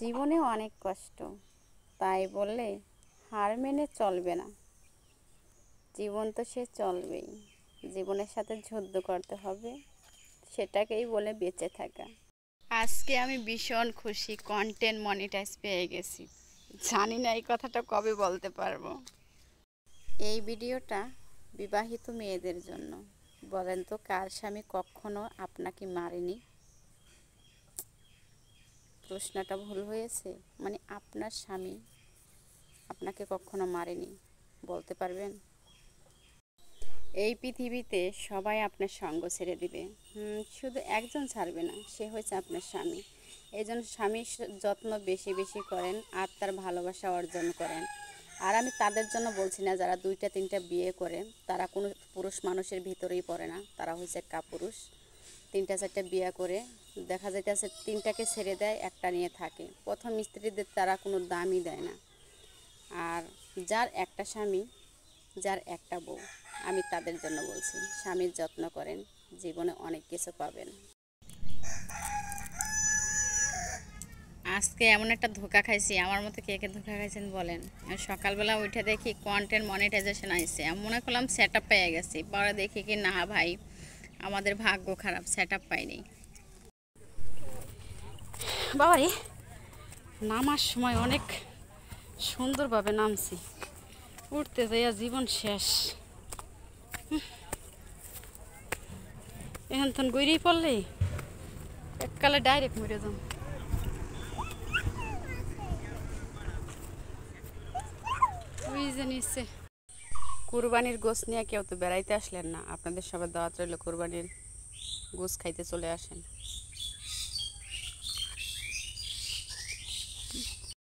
জীবনে অনেক কষ্ট, তাই বললে হার মেনে চলবে না। জীবন তো সে চলবেই, জীবনের সাথে যুদ্ধ করতে হবে, সেটাকেই বলে বেঁচে থাকা। আজকে আমি ভীষণ খুশি, কন্টেন্ট মনিটাইজ পেয়ে গেছি। জানি না এই কথাটা কবে বলতে পারবো। এই ভিডিওটা বিবাহিত মেয়েদের জন্য। বলেন তো, কার স্বামী কখনো আপনাকে মারেনি? প্রশ্নটা ভুল হয়েছে। মানে আপনার স্বামী আপনাকে কখনো মারেনি, বলতে পারবেন? এই পৃথিবীতে সবাই আপনার সঙ্গ ছেড়ে দিবে, শুধু একজন ছাড়বে না, সে হচ্ছে আপনার স্বামী। এই জন্য স্বামীর যত্ন বেশি বেশি করেন আর তার ভালোবাসা অর্জন করেন। আর আমি তাদের জন্য বলছি না যারা 2টা 3টা বিয়ে করে, তারা কোনো পুরুষ মানুষের ভিতরেই পড়ে না, তারা হচ্ছে কাপুরুষ। 3টা 4টা বিয়ে করে দেখা যাইতেছে 3টাকে ছেড়ে দেয়, একটা নিয়ে থাকে। প্রথম স্ত্রীদের তারা কোনো দামই দেয় না। আর যার একটা স্বামী, যার একটা বউ, আমি তাদের জন্য বলছি, স্বামীর যত্ন করেন, জীবনে অনেক কিছু পাবেন। আজকে এমন একটা ধোঁকা খাইছি, আমার মতো কে কে ধোঁকা খাইছেন বলেন। সকালবেলা উঠে দেখি কন্টেন্ট মনিটাইজেশন আইছে, আমি মনে করলাম সেট আপ পেয়ে গেছি, পরে দেখি কি না ভাই, আমাদের ভাগ্য খারাপ, সেট আপ পাইনি। বাবারে, নামার সময় অনেক সুন্দরভাবে নামছি, উঠতে যাইয়া জীবন শেষ। এখন তখন গইরেই পড়লে এককালে ডাইরেক্ট মরে যাম। ওই যে নিচ্ছে কুরবানির গোশ নিয়ে কেউ তো বেড়াইতে আসলেন না, আপনাদের সবার দাওয়াত রইল, কুরবানির গোশ খাইতে চলে আসেন।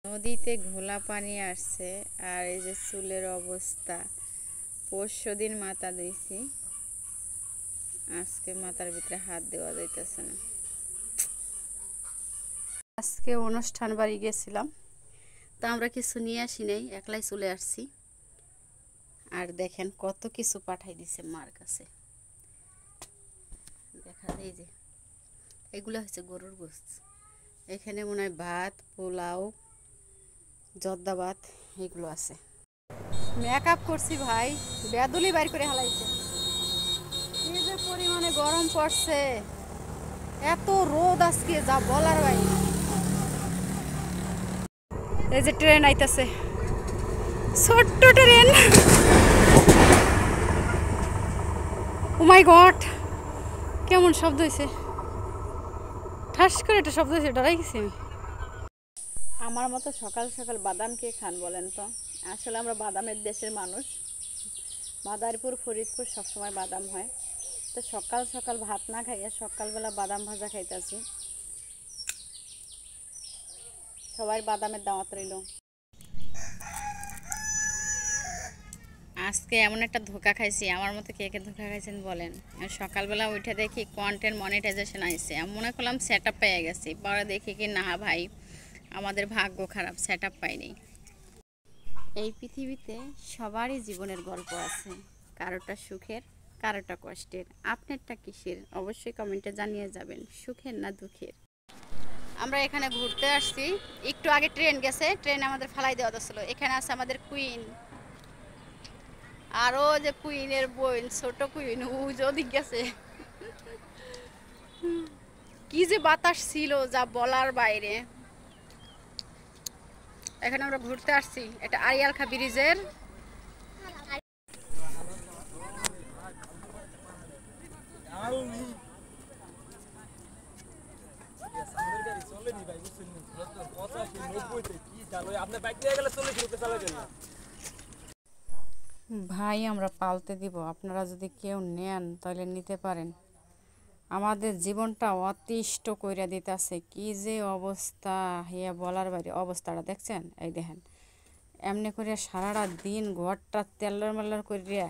নদীতে ঘোলা পানি আসছে, আর এই যে চুলের অবস্থা, পরশুদিন মাথা দিয়েছি, আজকে মাথার ভিতরে হাত দেওয়া যাইতেছে না। আজকে অনুষ্ঠান বাড়ি গেছিলাম, তা আমরা কিছু নিয়ে আসি নাই, একলাই চলে আসছি। আর দেখেন কত কিছু পাঠাই দিছে মার কাছে, দেখা যায় যে এগুলো হচ্ছে গরুর গোশত। এখানে মনে হয় ভাত, পোলাও, জর্দা ভাত এগুলো আছে। মেকআপ করছি ভাই, বেদুলি বাইর করে হালাইছে। কি যে পরিমাণে গরম পড়ছে, এত রোদ আজকে যা বলার ভাই। এই যে ট্রেন আইতাছে, ছোট্ট ট্রেন। ও মাই গড, কেমন শব্দ হয়েছে, ঠাস করে একটা শব্দ হয়েছে, ডরাই গেছি আমি। আমার মতো সকাল সকাল বাদাম কে খান বলেন তো? আসলে আমরা বাদামের দেশের মানুষ, মাদারীপুর, ফরিদপুর সবসময় বাদাম হয়। তো সকাল সকাল ভাত না খাইয়া সকালবেলা বাদাম ভাজা খাইতেছি। সবাই বাদামের দাওয়াত রইল। আজকে এমন একটা ধোঁকা খাইছি, আমার মতো কে কে ধোঁকা খাইছেন বলেন। সকালবেলা উঠে দেখি কন্টেন্ট মনিটাইজেশন আইছে, আমি মনে করলাম সেট আপ পেয়ে গেছি, পরে দেখি কি না ভাই, আমাদের ভাগ্য খারাপ, সেট আপ পাইনি। এই পৃথিবীতে সবারই জীবনের গল্প আছে, কারোটা সুখের, কারোটা কষ্টের। আপনারটা কিসের? অবশ্যই কমেন্টে জানিয়ে যাবেন, সুখের না দুঃখের। আমরা এখানে ঘুরতে আসছি, একটু আগে ট্রেন গেছে, ট্রেন আমাদের ফালাই দেওয়া ছিল। এখানে আছে আমাদের কুইন, আরও যে কুইনের বোন, ছোট কুইন, ও যদি গেছে। কি যে বাতাস ছিল, যা বলার বাইরে। এখানে আমরা ঘুরতে আসছি, এটা আরিয়ালখা ব্রিজের। ভাই আমরা পালতে দিব, আপনারা যদি কেউ নেন তাহলে নিতে পারেন। আমাদের জীবনটা অতিষ্ঠ কইরা দিতেছে, কি যে অবস্থা, হিয়া বলার বাইরে। অবস্থাটা দেখছেন? এই দেখেন, এমনি করে সারাটা দিন ঘরটা তেল্লার মেল্লার করিয়া।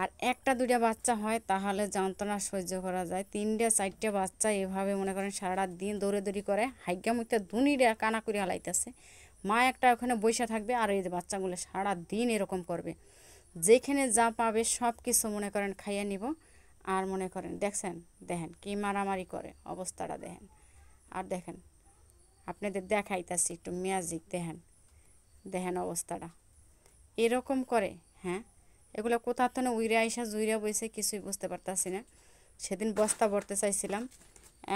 আর 1টা 2টা বাচ্চা হয় তাহলে যন্ত্রণা সহ্য করা যায়, 3টা 4টা বাচ্চা এভাবে মনে করেন সারাটা দিন দৌড়াদৌড়ি করে, হাইগা মুখটা দুনিটা কানা করে হালাইতেছে। মা একটা ওখানে বসে থাকবে, আর এই যে বাচ্চাগুলো সারা দিন এরকম করবে, যেখানে যা পাবে সব কিছু মনে করেন খাইয়ে নিব। আর মনে করেন দেখছেন, দেখেন কি মারামারি করে, অবস্থাটা দেখেন। আর দেখেন আপনাদের দেখাইতাছি একটু ম্যাজিক। দেখেন দেখেন অবস্থাটা এরকম করে। হ্যাঁ, এগুলো কোথা থেকে উইরে আইসা জুইরা বইছে কিছুই বুঝতে পারতাছি না। সেদিন বস্তা ভরতে চাইছিলাম,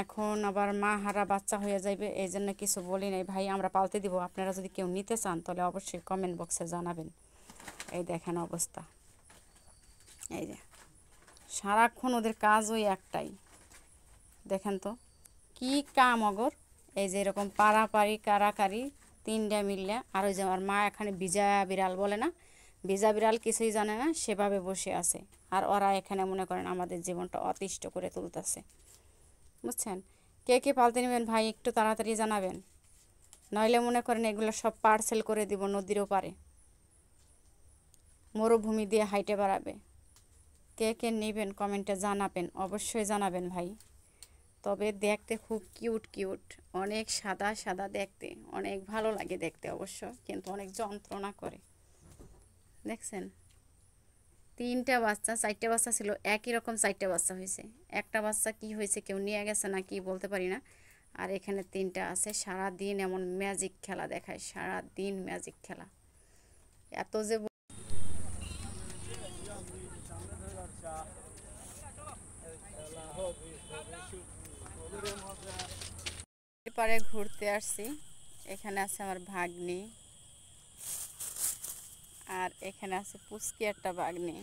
এখন আবার মা হারা বাচ্চা হয়ে যাবে, এই জন্য কিছু বলি নাই। ভাই আমরা পালতে দিব, আপনারা যদি কেউ নিতে চান তাহলে অবশ্যই কমেন্ট বক্সে জানাবেন। এই দেখেন অবস্থা, এই যে সারাক্ষণ ওদের কাজ ওই একটাই। দেখেন তো কি কাম অগর। এই যে এরকম পাড়াপাড়ি কারাকারি তিনটা মিললে, আর ওই যে আমার মা এখানে ভিজা বিড়াল বলে না, ভিজা বিড়াল কিছুই জানে না, সেভাবে বসে আছে। আর ওরা এখানে মনে করেন আমাদের জীবনটা অতিষ্ঠ করে তুলতেছে, বুঝছেন। কে কে পালতে নেবেন ভাই একটু তাড়াতাড়ি জানাবেন, নইলে মনে করেন এগুলো সব পার্সেল করে দিব নদীরও পারে, মরুভূমি দিয়ে হাইটে বাড়াবে। কে কে নেবেন কমেন্টে জানাবেন, অবশ্যই জানাবেন ভাই। তবে দেখতে খুব কিউট কিউট, অনেক সাদা সাদা দেখতে, অনেক ভালো লাগে দেখতে অবশ্য, কিন্তু অনেক যন্ত্রণা করে। দেখছেন তিনটা বাচ্চা, চারটে বাচ্চা ছিল, একই রকম চারটে বাচ্চা হয়েছে। একটা বাচ্চা কি হয়েছে কেউ নিয়ে গেছে না কি বলতে পারি না। আর এখানে তিনটা আছে, সারা দিন এমন ম্যাজিক খেলা দেখায়, সারা দিন ম্যাজিক খেলা। এত যে পারে ঘুরতে আসছি। এখানে আছে আমার ভাগ্নি, আর এখানে আছে পুচকি একটা বাঘনি।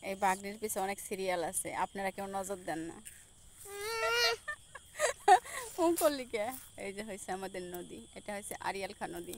এই বাঘনির পিছনে অনেক সিরিয়াল আছে, আপনারা কেউ নজর দেন না। এই যে হয়েছে আমাদের নদী, এটা হয়েছে আরিয়াল খা নদী।